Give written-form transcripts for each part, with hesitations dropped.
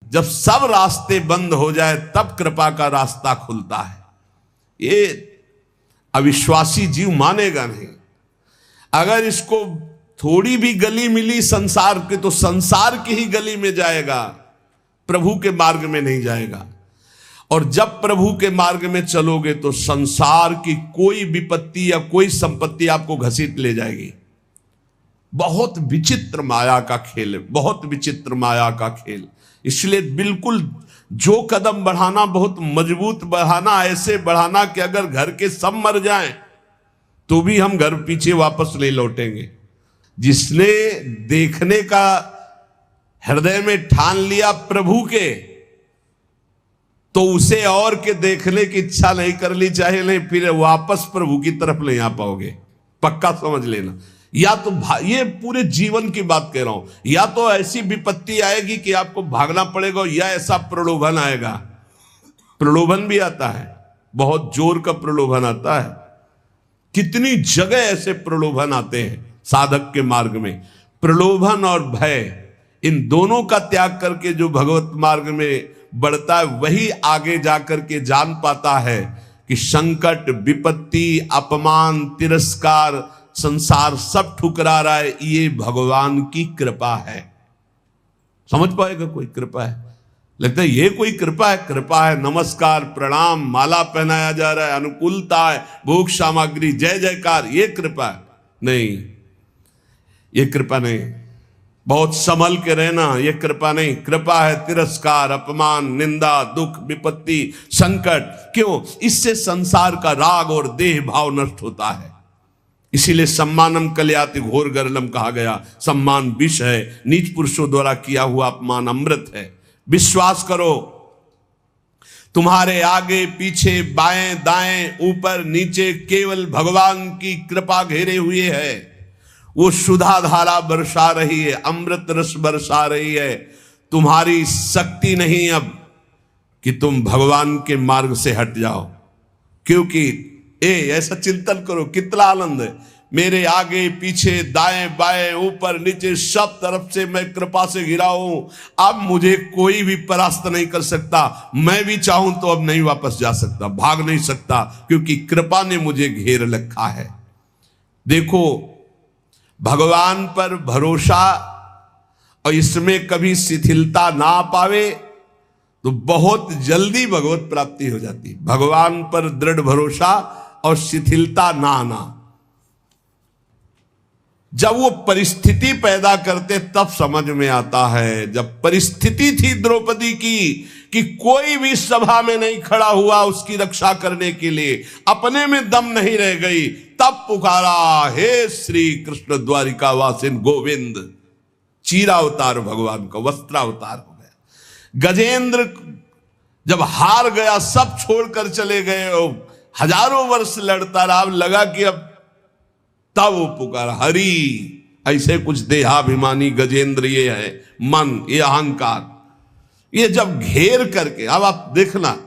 जब सब रास्ते बंद हो जाए तब कृपा का रास्ता खुलता है। ये अविश्वासी जीव मानेगा नहीं। अगर इसको थोड़ी भी गली मिली संसार के तो संसार की ही गली में जाएगा, प्रभु के मार्ग में नहीं जाएगा। और जब प्रभु के मार्ग में चलोगे तो संसार की कोई विपत्ति या कोई संपत्ति आपको घसीट ले जाएगी। बहुत विचित्र माया का खेल है, बहुत विचित्र माया का खेल। इसलिए बिल्कुल जो कदम बढ़ाना बहुत मजबूत बढ़ाना, ऐसे बढ़ाना कि अगर घर के सब मर जाएं तो भी हम घर पीछे वापस नहीं लौटेंगे। जिसने देखने का हृदय में ठान लिया प्रभु के, तो उसे और के देखने की इच्छा नहीं कर ली, चाहे नहीं, फिर वापस प्रभु की तरफ नहीं आ पाओगे, पक्का समझ लेना। या तो ये पूरे जीवन की बात कह रहा हूं, या तो ऐसी विपत्ति आएगी कि आपको भागना पड़ेगा, या ऐसा प्रलोभन आएगा। प्रलोभन भी आता है, बहुत जोर का प्रलोभन आता है। कितनी जगह ऐसे प्रलोभन आते हैं साधक के मार्ग में। प्रलोभन और भय, इन दोनों का त्याग करके जो भगवत मार्ग में बढ़ता है वही आगे जाकर के जान पाता है कि संकट, विपत्ति, अपमान, तिरस्कार, संसार सब ठुकरा रहा है, ये भगवान की कृपा है। समझ पाएगा कोई कृपा है? लगता है ये कोई कृपा है? कृपा है, नमस्कार, प्रणाम, माला पहनाया जा रहा है, अनुकूलता है, भोग सामग्री, जय जयकार, ये कृपा है? नहीं, ये कृपा नहीं। बहुत संभल के रहना, ये कृपा नहीं। कृपा है तिरस्कार, अपमान, निंदा, दुख, विपत्ति, संकट। क्यों? इससे संसार का राग और देह भाव नष्ट होता है। इसीलिए सम्मानम कल्याति घोर गरलम कहा गया। सम्मान विष है, नीच पुरुषों द्वारा किया हुआ अपमान अमृत है। विश्वास करो, तुम्हारे आगे पीछे बाएं दाएं ऊपर नीचे केवल भगवान की कृपा घेरे हुए है। वो सुधा धारा बरसा रही है, अमृत रस बरसा रही है। तुम्हारी शक्ति नहीं अब कि तुम भगवान के मार्ग से हट जाओ, क्योंकि ऐसा चिंतन करो, कितना आनंद है। मेरे आगे पीछे दाएं बाएं ऊपर नीचे सब तरफ से मैं कृपा से घिरा हूं। अब मुझे कोई भी परास्त नहीं कर सकता। मैं भी चाहूं तो अब नहीं वापस जा सकता, भाग नहीं सकता, क्योंकि कृपा ने मुझे घेर रखा है। देखो, भगवान पर भरोसा और इसमें कभी शिथिलता ना पावे तो बहुत जल्दी भगवत प्राप्ति हो जाती है। भगवान पर दृढ़ भरोसा और शिथिलता ना आना। जब वो परिस्थिति पैदा करते तब समझ में आता है। जब परिस्थिति थी द्रौपदी की कि कोई भी सभा में नहीं खड़ा हुआ उसकी रक्षा करने के लिए, अपने में दम नहीं रह गई, तब पुकारा, हे श्री कृष्ण द्वारिका वासिन गोविंद। चीरावतार भगवान का वस्त्रावतार हो गया। गजेंद्र जब हार गया, सब छोड़कर चले गए, हजारों वर्ष लड़ता रहा, लगा कि अब तब वो पुकारा, हरि। ऐसे कुछ देहाभिमानी गजेंद्र ये है, मन, ये अहंकार, ये जब घेर करके, अब आप देखना,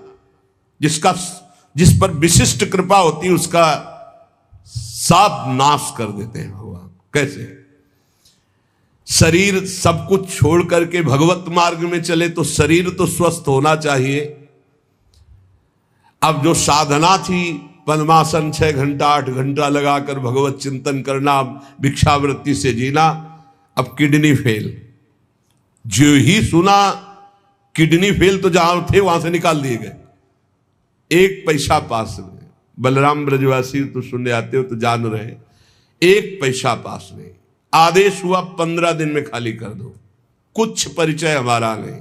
जिस पर विशिष्ट कृपा होती है उसका सब नाश कर देते हैं भगवान। कैसे? शरीर सब कुछ छोड़ करके भगवत मार्ग में चले तो शरीर तो स्वस्थ होना चाहिए। अब जो साधना थी, पद्मासन 6 घंटा 8 घंटा लगाकर भगवत चिंतन करना, भिक्षावृत्ति से जीना, अब किडनी फेल। जो ही सुना किडनी फेल तो जहां थे वहां से निकाल दिए गए, एक पैसा पास नहीं। बलराम ब्रजवासी तो सुनने आते हो तो जान रहे, एक पैसा पास नहीं। आदेश हुआ 15 दिन में खाली कर दो, कुछ परिचय हमारा नहीं।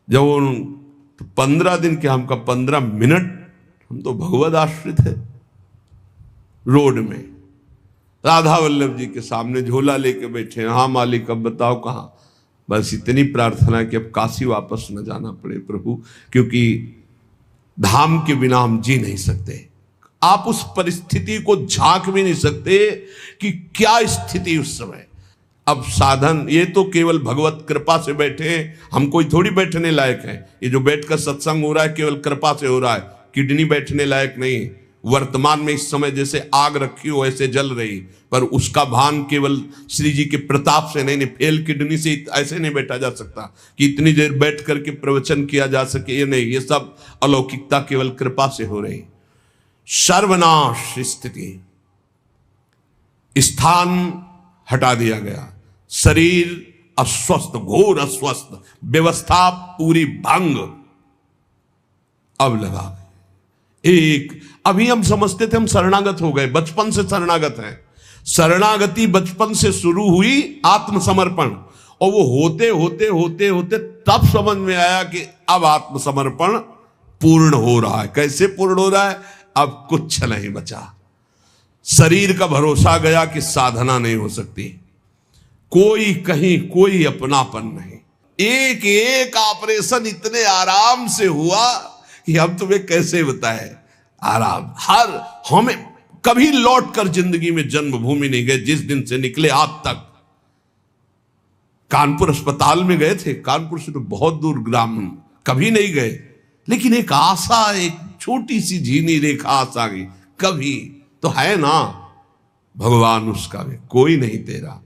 जब वो 15 दिन के, हमका 15 मिनट, हम तो भगवत आश्रित है। रोड में राधा वल्लभ जी के सामने झोला लेके बैठे, हाँ मालिक अब बताओ कहां। बस इतनी प्रार्थना कि अब काशी वापस न जाना पड़े प्रभु, क्योंकि धाम के बिना हम जी नहीं सकते। आप उस परिस्थिति को झांक भी नहीं सकते कि क्या स्थिति उस समय। अब साधन ये तो केवल भगवत कृपा से बैठे, हम कोई थोड़ी बैठने लायक है। ये जो बैठकर सत्संग हो रहा है केवल कृपा से हो रहा है, किडनी बैठने लायक नहीं। वर्तमान में इस समय जैसे आग रखी हो ऐसे जल रही, पर उसका भान केवल श्री जी के प्रताप से नहीं, फेल किडनी से ऐसे नहीं बैठा जा सकता कि इतनी देर बैठ करके प्रवचन किया जा सके। ये नहीं, ये सब अलौकिकता केवल कृपा से हो रही। सर्वनाश स्थिति, स्थान हटा दिया गया, शरीर अस्वस्थ, घोर अस्वस्थ, व्यवस्था पूरी भंग। अब लगा एक, अभी हम समझते थे हम शरणागत हो गए, बचपन से शरणागत हैं। शरणागति बचपन से शुरू हुई, आत्मसमर्पण, और वो होते होते होते होते तब समझ में आया कि अब आत्मसमर्पण पूर्ण हो रहा है। कैसे पूर्ण हो रहा है? अब कुछ नहीं बचा। शरीर का भरोसा गया कि साधना नहीं हो सकती, कोई कहीं कोई अपनापन नहीं। एक एक ऑपरेशन इतने आराम से हुआ कि हम तुम्हें कैसे बताएं। आराम, हर हमें कभी लौट कर जिंदगी में जन्मभूमि नहीं गए जिस दिन से निकले आज तक। कानपुर अस्पताल में गए थे, कानपुर से तो बहुत दूर ग्राम, कभी नहीं गए, लेकिन एक आशा, एक छोटी सी झीनी रेखा आशा गई, कभी तो है ना भगवान उसका भी कोई नहीं तेरा।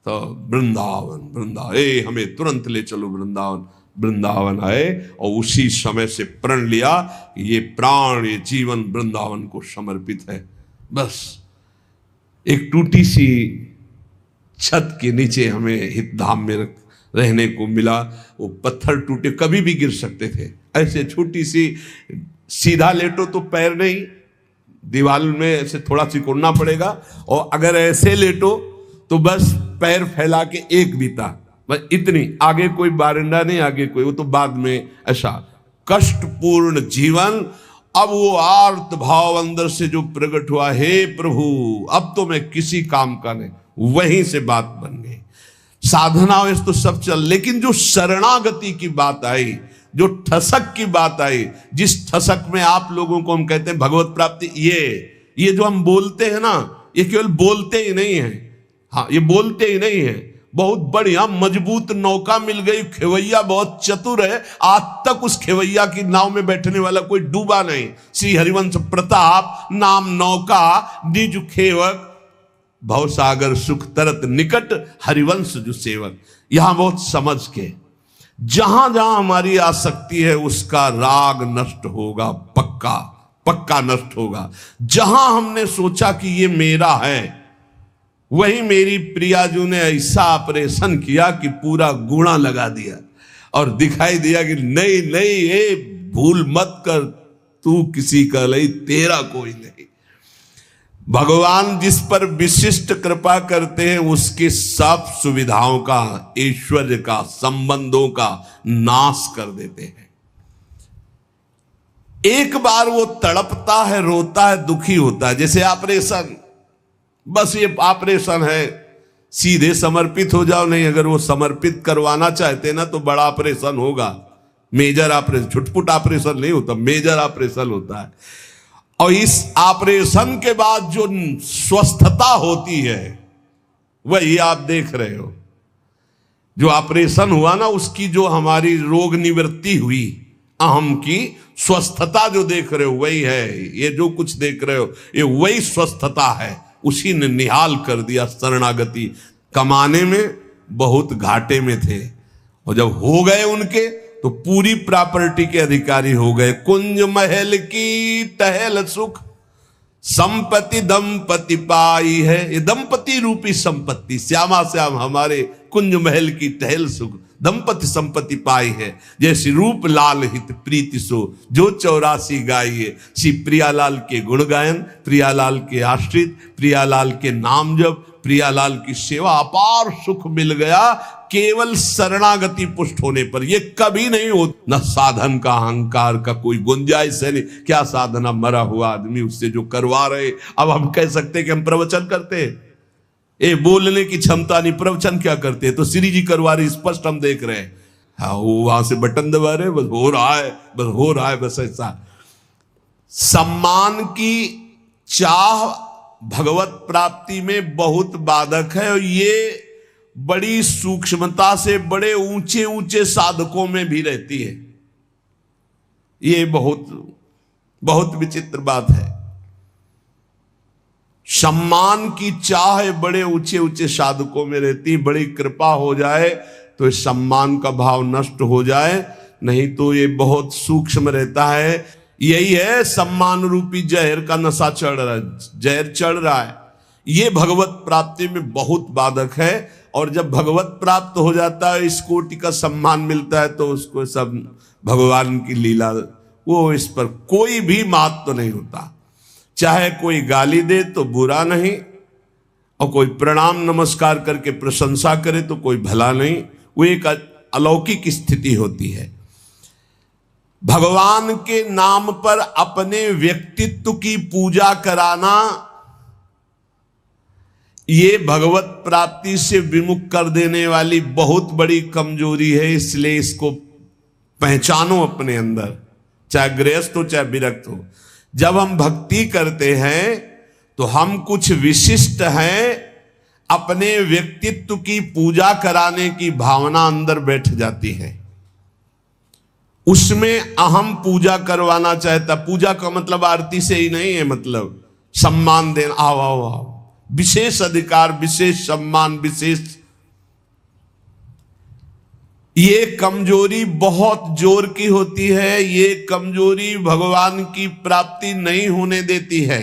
तो वृंदावन वृंदावन, हमें तुरंत ले चलो वृंदावन। वृंदावन आए और उसी समय से प्रण लिया ये प्राण, ये जीवन वृंदावन को समर्पित है। बस एक टूटी सी छत के नीचे हमें हितधाम में रहने को मिला। वो पत्थर टूटे, कभी भी गिर सकते थे, ऐसे छोटी सी, सीधा लेटो तो पैर नहीं, दीवार में ऐसे थोड़ा सिकुड़ना पड़ेगा, और अगर ऐसे लेटो तो बस पैर फैला के एक बीता, बस इतनी, आगे कोई बारंडा नहीं, आगे कोई, वो तो बाद में। ऐसा कष्टपूर्ण जीवन। अब वो आर्त भाव अंदर से जो प्रकट हुआ, हे प्रभु अब तो मैं किसी काम का नहीं, वहीं से बात बन गई। साधना वैसे तो सब चल, लेकिन जो शरणागति की बात आई, जो ठसक की बात आई, जिस ठसक में आप लोगों को हम कहते हैं भगवत प्राप्ति, ये जो हम बोलते हैं ना, ये केवल बोलते ही नहीं है। हाँ, ये बोलते ही नहीं है, बहुत बढ़िया मजबूत नौका मिल गई, खेवैया बहुत चतुर है, आज तक उस खेवैया की नाव में बैठने वाला कोई डूबा नहीं। श्री हरिवंश प्रताप नाम नौका, निज खेवक, भवसागर सुख तरत निकट, हरिवंश जो सेवक। यहां बहुत समझ के, जहां जहां हमारी आसक्ति है उसका राग नष्ट होगा, पक्का पक्का नष्ट होगा। जहां हमने सोचा कि ये मेरा है, वही मेरी प्रियाजू ने ऐसा ऑपरेशन किया कि पूरा गुणा लगा दिया और दिखाई दिया कि नहीं नहीं, ये भूल मत कर, तू किसी का नहीं, तेरा कोई नहीं। भगवान जिस पर विशिष्ट कृपा करते हैं उसके सब सुविधाओं का, ऐश्वर्य का, संबंधों का नाश कर देते हैं। एक बार वो तड़पता है, रोता है, दुखी होता है, जैसे ऑपरेशन, बस ये ऑपरेशन है, सीधे समर्पित हो जाओ। नहीं, अगर वो समर्पित करवाना चाहते ना तो बड़ा ऑपरेशन होगा, मेजर ऑपरेशन, छुटपुट ऑपरेशन नहीं होता, मेजर ऑपरेशन होता है। और इस ऑपरेशन के बाद जो स्वस्थता होती है वही आप देख रहे हो। जो ऑपरेशन हुआ ना, उसकी जो हमारी रोग निवृत्ति हुई, अहम की स्वस्थता जो देख रहे हो वही है। ये जो कुछ देख रहे हो ये वही स्वस्थता है, उसी ने निहाल कर दिया। शरणागति कमाने में बहुत घाटे में थे, और जब हो गए उनके तो पूरी प्रॉपर्टी के अधिकारी हो गए। कुंज महल की टहल सुख, संपत्ति दंपति पाई है। ये दंपति रूपी संपत्ति, श्यामा श्याम हमारे कुंज महल की टहल सुख, दंपति संपत्ति पाई है। जैसी रूप लाल हित प्रीति सो, जो 84 गाइए। श्री प्रियालाल के गुण गायन, प्रियालाल के आश्रित, प्रियालाल के नाम जप, प्रियालाल की सेवा, अपार सुख मिल गया केवल शरणागति पुष्ट होने पर। ये कभी नहीं हो, न साधन का अहंकार का कोई गुंजाइश है नहीं। क्या साधना, मरा हुआ आदमी उससे जो करवा रहे। अब हम कह सकते कि हम प्रवचन करते, ये बोलने की क्षमता नहीं, प्रवचन क्या करते, तो श्री जी करवा रही, स्पष्ट हम देख रहे हैं। हाँ, वो वहां से बटन दबा रहे, बस हो रहा है, बस हो रहा है, बस ऐसा। सम्मान की चाह भगवत प्राप्ति में बहुत बाधक है, और ये बड़ी सूक्ष्मता से बड़े ऊंचे ऊंचे साधकों में भी रहती है। ये बहुत बहुत विचित्र बात है। सम्मान की चाह बड़े ऊंचे ऊंचे साधकों में रहती है। बड़ी कृपा हो जाए तो इस सम्मान का भाव नष्ट हो जाए, नहीं तो ये बहुत सूक्ष्म रहता है। यही है सम्मान रूपी जहर का नशा चढ़ रहा है, जहर चढ़ रहा है। ये भगवत प्राप्ति में बहुत बाधक है। और जब भगवत प्राप्त हो जाता है, इस कोटि का सम्मान मिलता है, तो उसको सब भगवान की लीला, वो इस पर कोई भी महत्व नहीं होता। चाहे कोई गाली दे तो बुरा नहीं, और कोई प्रणाम नमस्कार करके प्रशंसा करे तो कोई भला नहीं। वो एक अलौकिक स्थिति होती है। भगवान के नाम पर अपने व्यक्तित्व की पूजा कराना, ये भगवत प्राप्ति से विमुख कर देने वाली बहुत बड़ी कमजोरी है। इसलिए इसको पहचानो अपने अंदर, चाहे गृहस्थ हो चाहे विरक्त हो। जब हम भक्ति करते हैं तो हम कुछ विशिष्ट हैं, अपने व्यक्तित्व की पूजा कराने की भावना अंदर बैठ जाती है। उसमें अहम पूजा करवाना चाहता। पूजा का मतलब आरती से ही नहीं है, मतलब सम्मान देना, आओ आओ आओ, विशेष अधिकार, विशेष सम्मान, विशेष। ये कमजोरी बहुत जोर की होती है। ये कमजोरी भगवान की प्राप्ति नहीं होने देती है।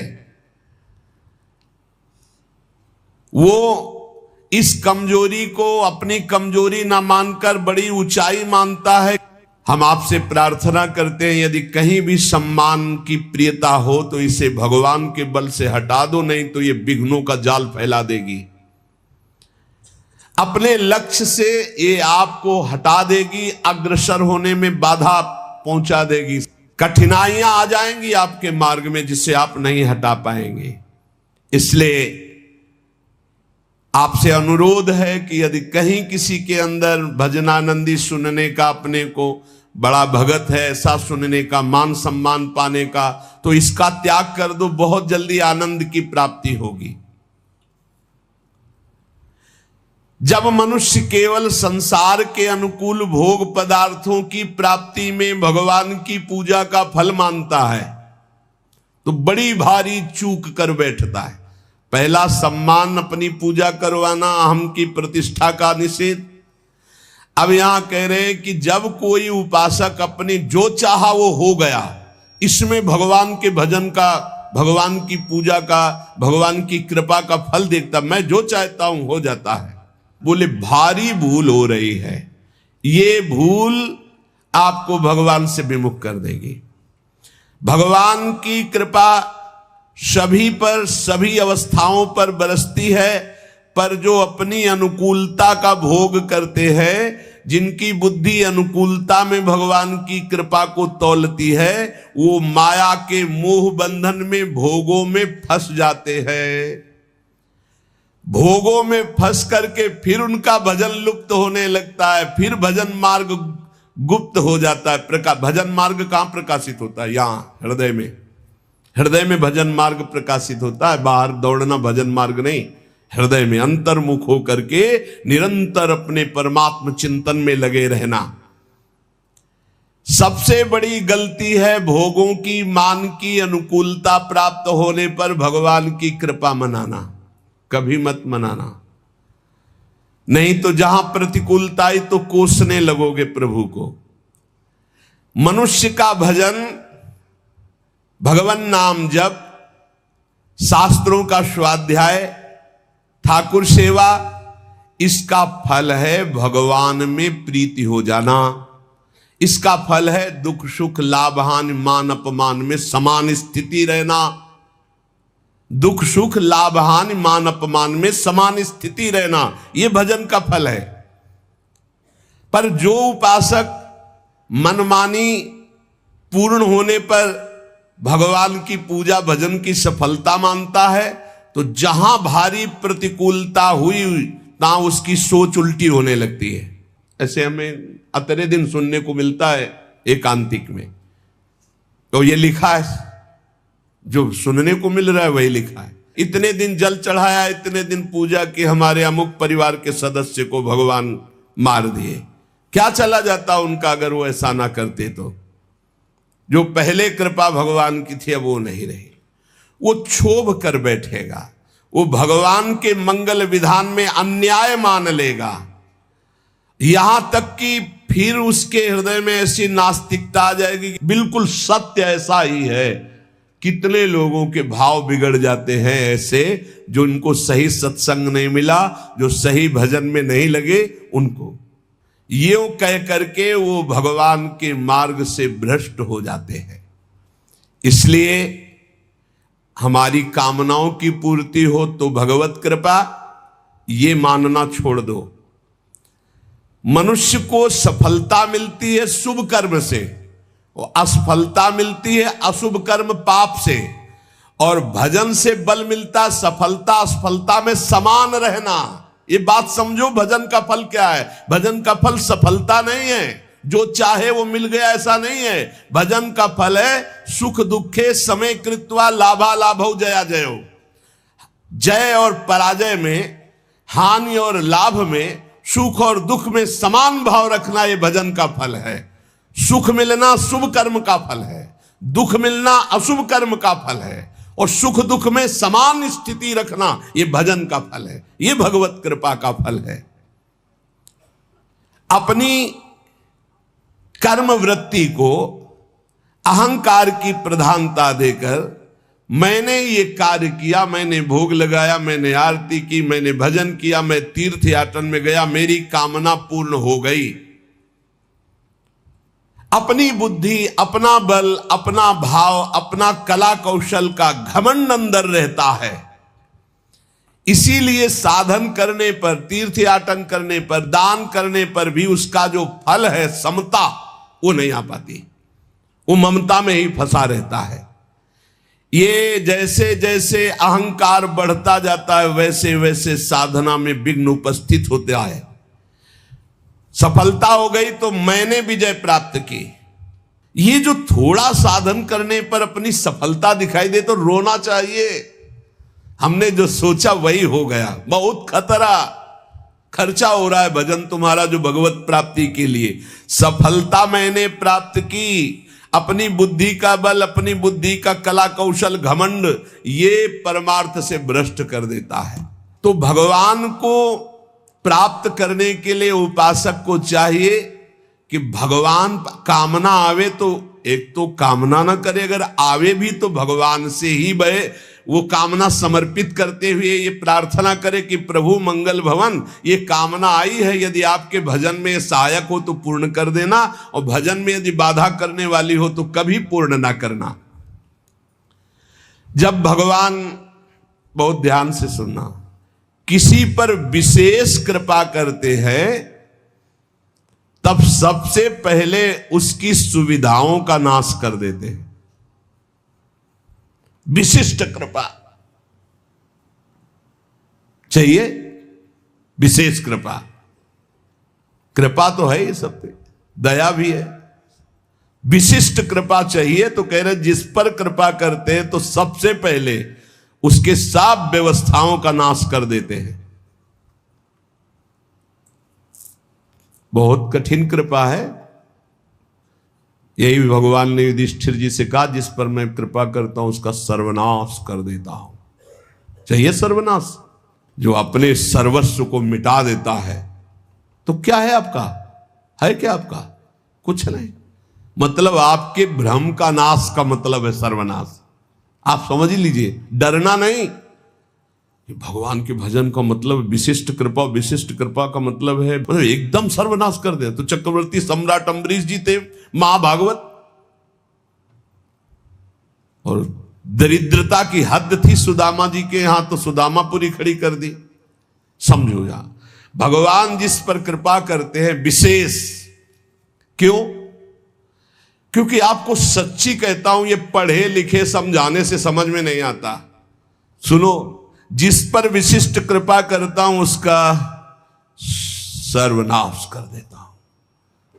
वो इस कमजोरी को अपनी कमजोरी ना मानकर बड़ी ऊंचाई मानता है। हम आपसे प्रार्थना करते हैं, यदि कहीं भी सम्मान की प्रियता हो तो इसे भगवान के बल से हटा दो, नहीं तो ये विघ्नों का जाल फैला देगी। अपने लक्ष्य से ये आपको हटा देगी, अग्रसर होने में बाधा पहुंचा देगी। कठिनाइयां आ जाएंगी आपके मार्ग में जिसे आप नहीं हटा पाएंगे। इसलिए आपसे अनुरोध है कि यदि कहीं किसी के अंदर भजनानंदी सुनने का, अपने को बड़ा भगत है ऐसा सुनने का, मान सम्मान पाने का, तो इसका त्याग कर दो, बहुत जल्दी आनंद की प्राप्ति होगी। जब मनुष्य केवल संसार के अनुकूल भोग पदार्थों की प्राप्ति में भगवान की पूजा का फल मानता है तो बड़ी भारी चूक कर बैठता है। पहला, सम्मान, अपनी पूजा करवाना, अहम की प्रतिष्ठा का निषेध। अब यहां कह रहे हैं कि जब कोई उपासक अपनी जो चाहा वो हो गया, इसमें भगवान के भजन का, भगवान की पूजा का, भगवान की कृपा का फल देखता, मैं जो चाहता हूं हो जाता है, बोले भारी भूल हो रही है। ये भूल आपको भगवान से विमुख कर देगी। भगवान की कृपा सभी पर, सभी अवस्थाओं पर बरसती है, पर जो अपनी अनुकूलता का भोग करते हैं, जिनकी बुद्धि अनुकूलता में भगवान की कृपा को तौलती है, वो माया के मोह बंधन में, भोगों में फंस जाते हैं। भोगों में फंस करके फिर उनका भजन लुप्त होने लगता है, फिर भजन मार्ग गुप्त हो जाता है। भजन मार्ग कहां प्रकाशित होता है? यहां हृदय में। हृदय में भजन मार्ग प्रकाशित होता है, बाहर दौड़ना भजन मार्ग नहीं। हृदय में अंतर्मुख होकर के निरंतर अपने परमात्म चिंतन में लगे रहना। सबसे बड़ी गलती है भोगों की, मान की अनुकूलता प्राप्त होने पर भगवान की कृपा मनाना। कभी मत मनाना, नहीं तो जहां प्रतिकूलता आई तो कोसने लगोगे प्रभु को। मनुष्य का भजन, भगवान नाम जप, शास्त्रों का स्वाध्याय, ठाकुर सेवा, इसका फल है भगवान में प्रीति हो जाना। इसका फल है दुख सुख लाभ हानि मान अपमान में समान स्थिति रहना। दुख सुख लाभ हानि मान अपमान में समान स्थिति रहना, यह भजन का फल है। पर जो उपासक मनमानी पूर्ण होने पर भगवान की पूजा भजन की सफलता मानता है, तो जहां भारी प्रतिकूलता हुई तहां उसकी सोच उल्टी होने लगती है। ऐसे हमें अतरे दिन सुनने को मिलता है एकांतिक में। तो ये लिखा है, जो सुनने को मिल रहा है वही लिखा है। इतने दिन जल चढ़ाया, इतने दिन पूजा की, हमारे अमुक परिवार के सदस्य को भगवान मार दिए। क्या चला जाता उनका अगर वो ऐसा ना करते तो? जो पहले कृपा भगवान की थी अब वो नहीं रही। वो क्षोभ कर बैठेगा। वो भगवान के मंगल विधान में अन्याय मान लेगा। यहां तक कि फिर उसके हृदय में ऐसी नास्तिकता आ जाएगी कि बिल्कुल सत्य ऐसा ही है। कितने लोगों के भाव बिगड़ जाते हैं ऐसे, जो इनको सही सत्संग नहीं मिला, जो सही भजन में नहीं लगे, उनको यूं कह करके वो भगवान के मार्ग से भ्रष्ट हो जाते हैं। इसलिए हमारी कामनाओं की पूर्ति हो तो भगवत कृपा, ये मानना छोड़ दो। मनुष्य को सफलता मिलती है शुभ कर्म से, और असफलता मिलती है अशुभ कर्म पाप से। और भजन से बल मिलता सफलता असफलता में समान रहना। ये बात समझो, भजन का फल क्या है? भजन का फल सफलता नहीं है, जो चाहे वो मिल गया ऐसा नहीं है। भजन का फल है सुख दुखे समय कृत्वा लाभा लाभौ जया जयो। जय और पराजय में, हानि और लाभ में, सुख और दुख में समान भाव रखना, ये भजन का फल है। सुख मिलना शुभ कर्म का फल है, दुख मिलना अशुभ कर्म का फल है, और सुख दुख में समान स्थिति रखना, ये भजन का फल है, ये भगवत कृपा का फल है। अपनी कर्म वृत्ति को अहंकार की प्रधानता देकर मैंने ये कार्य किया, मैंने भोग लगाया, मैंने आरती की, मैंने भजन किया, मैं तीर्थ याटन में गया, मेरी कामना पूर्ण हो गई। अपनी बुद्धि, अपना बल, अपना भाव, अपना कला कौशल का घमंड अंदर रहता है। इसीलिए साधन करने पर, तीर्थ याटन करने पर, दान करने पर भी उसका जो फल है समता, वो नहीं आ पाती। वो ममता में ही फंसा रहता है। ये जैसे जैसे अहंकार बढ़ता जाता है, वैसे वैसे साधना में विघ्न उपस्थित होता है। सफलता हो गई तो मैंने विजय प्राप्त की। ये जो थोड़ा साधन करने पर अपनी सफलता दिखाई दे तो रोना चाहिए। हमने जो सोचा वही हो गया। बहुत खतरा, खर्चा हो रहा है भजन तुम्हारा जो भगवत प्राप्ति के लिए। सफलता मैंने प्राप्त की, अपनी बुद्धि का बल, अपनी बुद्धि का कला कौशल, घमंड, ये परमार्थ से भ्रष्ट कर देता है। तो भगवान को प्राप्त करने के लिए उपासक को चाहिए कि भगवान कामना आवे तो एक तो कामना ना करे, अगर आवे भी तो भगवान से ही बहे। वो कामना समर्पित करते हुए ये प्रार्थना करे कि प्रभु मंगल भवन, ये कामना आई है, यदि आपके भजन में सहायक हो तो पूर्ण कर देना, और भजन में यदि बाधा करने वाली हो तो कभी पूर्ण ना करना। जब भगवान, बहुत ध्यान से सुनना, किसी पर विशेष कृपा करते हैं तब सबसे पहले उसकी सुविधाओं का नाश कर देते हैं। विशिष्ट कृपा चाहिए, विशेष कृपा। कृपा तो है ये सब पे, दया भी है। विशिष्ट कृपा चाहिए तो कह रहे जिस पर कृपा करते हैं तो सबसे पहले उसके सब व्यवस्थाओं का नाश कर देते हैं। बहुत कठिन कृपा है। यही भगवान ने युधिष्ठिर जी से कहा, जिस पर मैं कृपा करता हूं उसका सर्वनाश कर देता हूं। चाहिए सर्वनाश? जो अपने सर्वस्व को मिटा देता है तो क्या है आपका? है क्या आपका? कुछ नहीं। मतलब आपके भ्रम का नाश का मतलब है सर्वनाश। आप समझ लीजिए, डरना नहीं। भगवान के भजन का मतलब विशिष्ट कृपा, विशिष्ट कृपा का मतलब है मतलब एकदम सर्वनाश कर दे। तो चक्रवर्ती सम्राट अम्बरीश जी थे महाभागवत, और दरिद्रता की हद थी सुदामा जी के यहां, तो सुदामा पूरी खड़ी कर दी। समझो यहां भगवान जिस पर कृपा करते हैं विशेष। क्यों? क्योंकि आपको सच्ची कहता हूं, ये पढ़े लिखे समझाने से समझ में नहीं आता। सुनो, जिस पर विशिष्ट कृपा करता हूं उसका सर्वनाश कर देता हूं।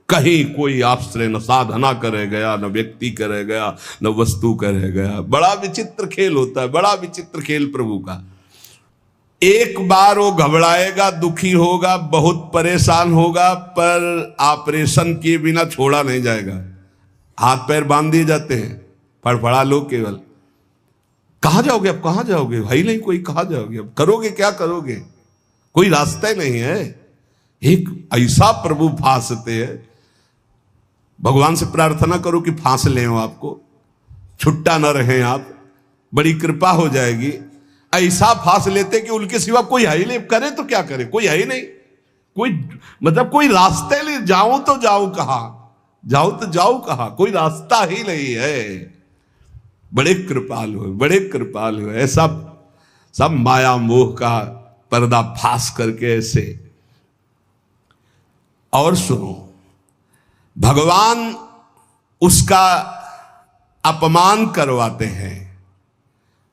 कहीं कोई आश्रय न साधना करे गया, न व्यक्ति करे गया, न वस्तु करे गया। बड़ा विचित्र खेल होता है, बड़ा विचित्र खेल प्रभु का। एक बार वो घबराएगा, दुखी होगा, बहुत परेशान होगा, पर ऑपरेशन किए बिना छोड़ा नहीं जाएगा। हाथ पैर बांध दिए जाते हैं, फड़फड़ा लो केवल। कहां जाओगे? अब कहां जाओगे भाई? नहीं कोई, कहां जाओगे? अब करोगे क्या करोगे? कोई रास्ता ही नहीं है। एक ऐसा प्रभु फांसते हैं। भगवान से प्रार्थना करो कि फांस लें वो आपको, छुट्टा न रहे आप, बड़ी कृपा हो जाएगी। ऐसा फांस लेते कि उनके सिवा कोई है ही नहीं, करे तो क्या करे, कोई है ही नहीं, कोई मतलब कोई रास्ते नहीं। जाऊं तो जाऊं कहां, जाऊं तो जाऊं कहां, कोई रास्ता ही नहीं है। बड़े कृपालु है, बड़े कृपालु है। सब माया मोह का पर्दा फांस करके ऐसे। और सुनो, भगवान उसका अपमान करवाते हैं,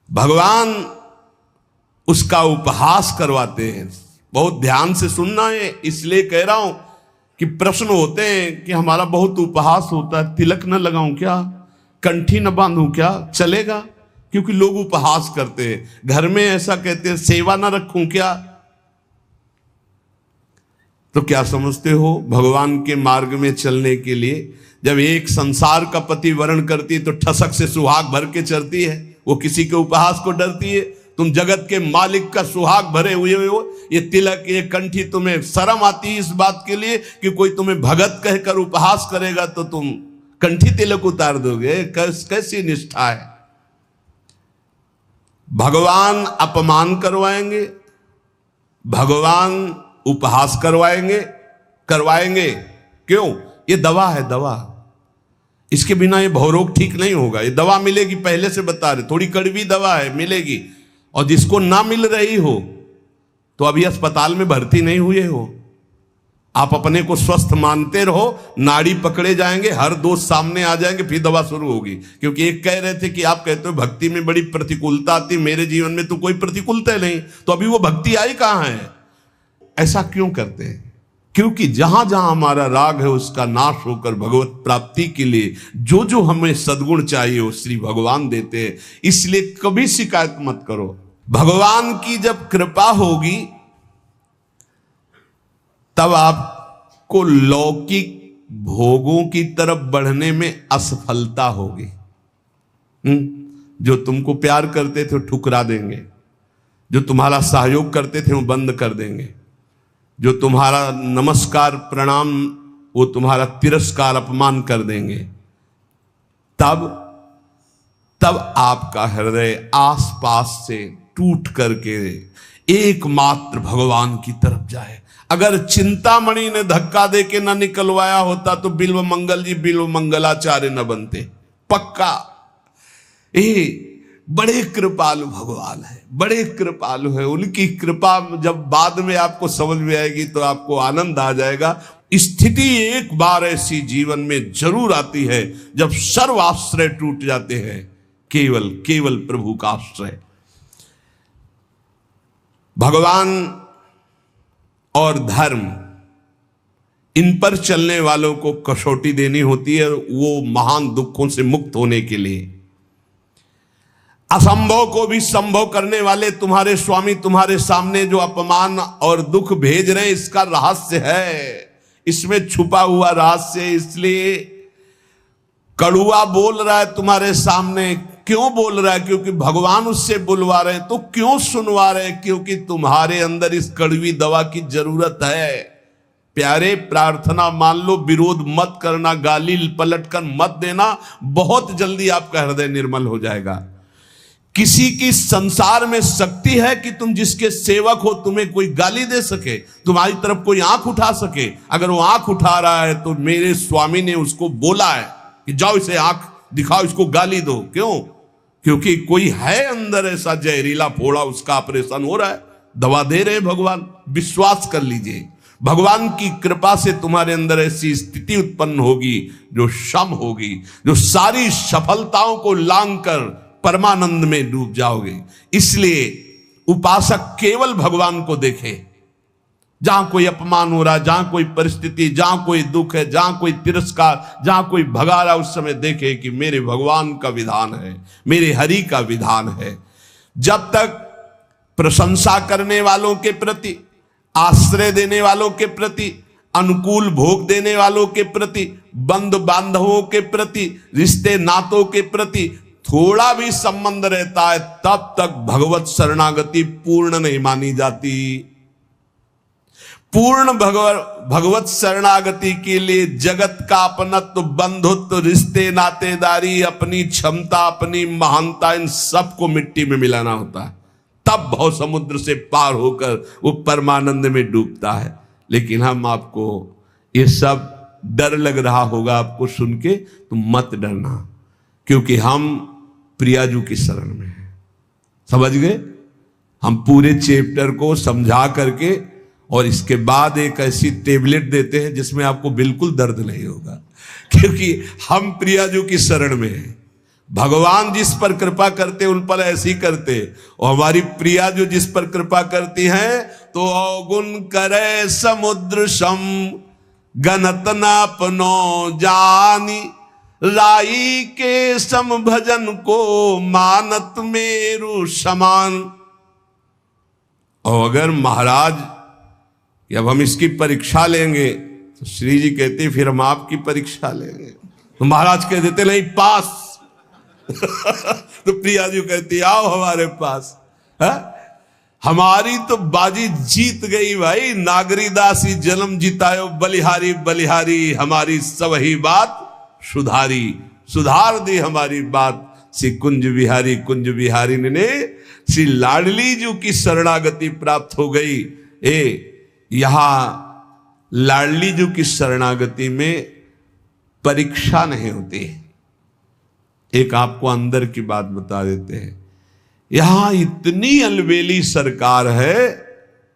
भगवान उसका उपहास करवाते हैं। बहुत ध्यान से सुनना है, इसलिए कह रहा हूं कि प्रश्न होते हैं कि हमारा बहुत उपहास होता है, तिलक न लगाऊं क्या, कंठी न बांधूं क्या, चलेगा? क्योंकि लोग उपहास करते हैं। घर में ऐसा कहते हैं, सेवा न रखूं क्या? तो क्या समझते हो, भगवान के मार्ग में चलने के लिए जब एक संसार का पति वर्ण करती है तो ठसक से सुहाग भर के चलती है, वो किसी के उपहास को डरती है। तुम जगत के मालिक का सुहाग भरे हुए हो, ये तिलक ये कंठी, तुम्हें शर्म आती है इस बात के लिए कि कोई तुम्हें भगत कहकर उपहास करेगा तो तुम कंठी तिलक उतार दोगे? कैसी निष्ठा है? भगवान अपमान करवाएंगे, भगवान उपहास करवाएंगे। क्यों? ये दवा है, दवा। इसके बिना ये भवरोग ठीक नहीं होगा। ये दवा मिलेगी, पहले से बता रहे, थोड़ी कड़वी दवा है, मिलेगी। और जिसको ना मिल रही हो तो अभी अस्पताल में भर्ती नहीं हुए हो, आप अपने को स्वस्थ मानते रहो, नाड़ी पकड़े जाएंगे, हर दोष सामने आ जाएंगे, फिर दवा शुरू होगी। क्योंकि एक कह रहे थे कि आप कहते हो भक्ति में बड़ी प्रतिकूलता आती, मेरे जीवन में तो कोई प्रतिकूलता नहीं, तो अभी वो भक्ति आई कहां है? ऐसा क्यों करते हैं? क्योंकि जहां जहां हमारा राग है उसका नाश होकर भगवत प्राप्ति के लिए जो जो हमें सद्गुण चाहिए वो श्री भगवान देते हैं। इसलिए कभी शिकायत मत करो। भगवान की जब कृपा होगी तब आपको लौकिक भोगों की तरफ बढ़ने में असफलता होगी। जो तुमको प्यार करते थे वो ठुकरा देंगे, जो तुम्हारा सहयोग करते थे वो बंद कर देंगे, जो तुम्हारा नमस्कार प्रणाम वो तुम्हारा तिरस्कार अपमान कर देंगे। तब आपका हृदय आसपास से टूट करके एकमात्र भगवान की तरफ जाए। अगर चिंतामणि ने धक्का देके न निकलवाया होता तो बिल्व मंगल जी बिल्व मंगलाचार्य न बनते, पक्का। बड़े कृपालु भगवान है, बड़े कृपालु है। उनकी कृपा जब बाद में आपको समझ में आएगी तो आपको आनंद आ जाएगा। स्थिति एक बार ऐसी जीवन में जरूर आती है जब सर्व आश्रय टूट जाते हैं, केवल प्रभु का आश्रय। भगवान और धर्म, इन पर चलने वालों को कसौटी देनी होती है, वो महान दुखों से मुक्त होने के लिए। असंभव को भी संभव करने वाले तुम्हारे स्वामी तुम्हारे सामने जो अपमान और दुख भेज रहे हैं, इसका रहस्य है, इसमें छुपा हुआ रहस्य। इसलिए कड़ुआ बोल रहा है तुम्हारे सामने, क्यों बोल रहा है? क्योंकि भगवान उससे बुलवा रहे। तो क्यों सुनवा रहे? क्योंकि तुम्हारे अंदर इस कड़वी दवा की जरूरत है। प्यारे, प्रार्थना मान लो, विरोध मत करना, गाली पलट कर मत देना, बहुत जल्दी आपका हृदय निर्मल हो जाएगा। किसी की संसार में शक्ति है कि तुम जिसके सेवक हो तुम्हें कोई गाली दे सके, तुम्हारी तरफ कोई आंख उठा सके? अगर वो आंख उठा रहा है तो मेरे स्वामी ने उसको बोला है कि जाओ इसे आंख दिखाओ, इसको गाली दो। क्यों? क्योंकि कोई है अंदर ऐसा जहरीला फोड़ा, उसका ऑपरेशन हो रहा है, दवा दे रहे भगवान। विश्वास कर लीजिए, भगवान की कृपा से तुम्हारे अंदर ऐसी स्थिति उत्पन्न होगी जो शम होगी, जो सारी सफलताओं को लांग कर परमानंद में डूब जाओगे। इसलिए उपासक केवल भगवान को देखे। जहां कोई अपमान हो रहा है, जहां कोई परिस्थिति, जहां कोई दुख है, जहां कोई तिरस्कार, जहां कोई भगा रहा है, उस समय देखे कि मेरे भगवान का विधान है, मेरे हरि का विधान है। जब तक प्रशंसा करने वालों के प्रति, आश्रय देने वालों के प्रति, अनुकूल भोग देने वालों के प्रति, बंधु बांधवों के प्रति, रिश्ते नातों के प्रति थोड़ा भी संबंध रहता है तब तक भगवत शरणागति पूर्ण नहीं मानी जाती। पूर्ण भगवत शरणागति के लिए जगत का अपनत्व, बंधुत्व, रिश्ते, नातेदारी, अपनी क्षमता, अपनी महानता, इन सबको मिट्टी में मिलाना होता है, तब भव समुद्र से पार होकर वो परमानंद में डूबता है। लेकिन हम आपको ये सब डर लग रहा होगा आपको सुन के, तो मत डरना, क्योंकि हम प्रियाजू की शरण में हैं। समझ गए? हम पूरे चैप्टर को समझा करके और इसके बाद एक ऐसी टेबलेट देते हैं जिसमें आपको बिल्कुल दर्द नहीं होगा, क्योंकि हम प्रियाजू की शरण में हैं। भगवान जिस पर कृपा करते उन पर ऐसी करते, और हमारी प्रियाजू जिस पर कृपा करती हैं तो अवगुण करे समुद्र सम गणत नापनो जानी, राई के सम भजन को मानत मेरु समान। और अगर महाराज कि अब हम इसकी परीक्षा लेंगे, तो श्री जी कहते फिर हम आपकी परीक्षा लेंगे, तो महाराज कह देते नहीं पास। तो प्रिया जी कहती आओ हमारे पास, है? हमारी तो बाजी जीत गई भाई। नागरीदासी जन्म जितायो बलिहारी बलिहारी, हमारी सब ही बात सुधारी, सुधार दी हमारी बात। श्री कुंज बिहारी ने श्री लाडली जी की शरणागति प्राप्त हो गई। यहां लाडली जी की शरणागति में परीक्षा नहीं होती। एक आपको अंदर की बात बता देते हैं, यहां इतनी अलबेली सरकार है,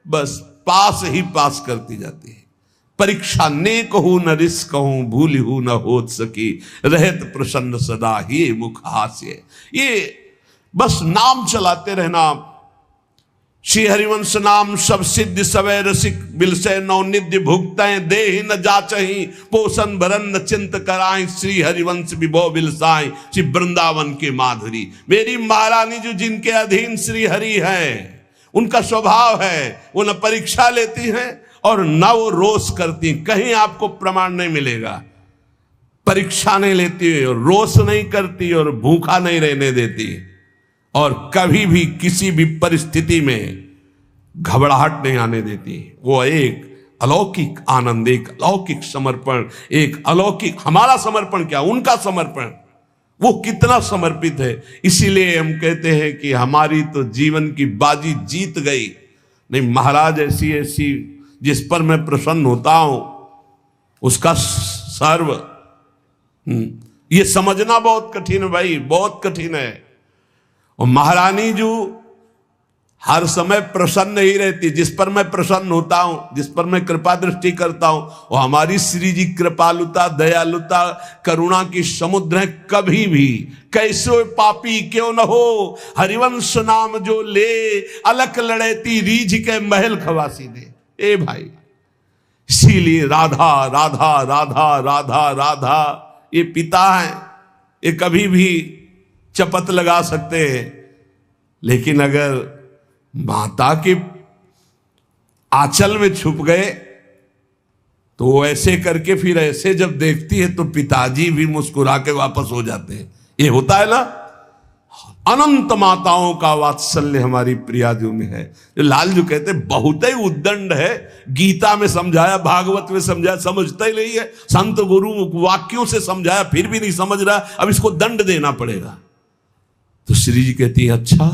बस पास ही पास करती जाती है। परीक्षा ने कहूं न रिस कहूं, भूल हूं न होत सकी, रहत प्रसन्न सदा ही मुख हास्य। ये बस नाम चलाते रहना। श्री हरिवंश नाम सब सिद्ध सवै रसिक, बिलसे नवनिध्य भुगतै, देहि न जाचहि पोषण भरन न चिंत कराई, श्री हरिवंश विभो बिलसाई, श्री वृंदावन के माधुरी। मेरी महारानी जो जिनके अधीन श्री हरि है, उनका स्वभाव है वो न परीक्षा लेती हैं और न वो रोष करती। कहीं आपको प्रमाण नहीं मिलेगा। परीक्षा नहीं लेती और रोष नहीं करती और भूखा नहीं रहने देती, और कभी भी किसी भी परिस्थिति में घबराहट नहीं आने देती। वो एक अलौकिक आनंद, एक अलौकिक समर्पण, एक अलौकिक, हमारा समर्पण क्या, उनका समर्पण, वो कितना समर्पित है। इसीलिए हम कहते हैं कि हमारी तो जीवन की बाजी जीत गई। नहीं, महाराज ऐसी ऐसी जिस पर मैं प्रसन्न होता हूं उसका सर्व, ये समझना बहुत कठिन है भाई, बहुत कठिन है। और महारानी जो हर समय प्रसन्न ही रहती, जिस पर मैं प्रसन्न होता हूं, जिस पर मैं कृपा दृष्टि करता हूं, वो हमारी श्री जी कृपालुता, दयालुता, करुणा की समुद्र है। कभी भी कैसे पापी क्यों न हो, हरिवंश नाम जो ले, अलख लड़ेती रीझ के महल खवासी दे। ए भाई, इसीलिए राधा राधा राधा राधा राधा ये पिता है, ये कभी भी चपत लगा सकते हैं, लेकिन अगर माता के आंचल में छुप गए तो वो ऐसे करके फिर ऐसे जब देखती है तो पिताजी भी मुस्कुरा के वापस हो जाते हैं। ये होता है ना, अनंत माताओं का वात्सल्य हमारी प्रियाजू में है। जो लालजू कहते बहुत ही उद्दंड है, गीता में समझाया, भागवत में समझाया, समझता ही नहीं है, संत गुरु वाक्यों से समझाया फिर भी नहीं समझ रहा, अब इसको दंड देना पड़ेगा। तो श्री जी कहती है अच्छा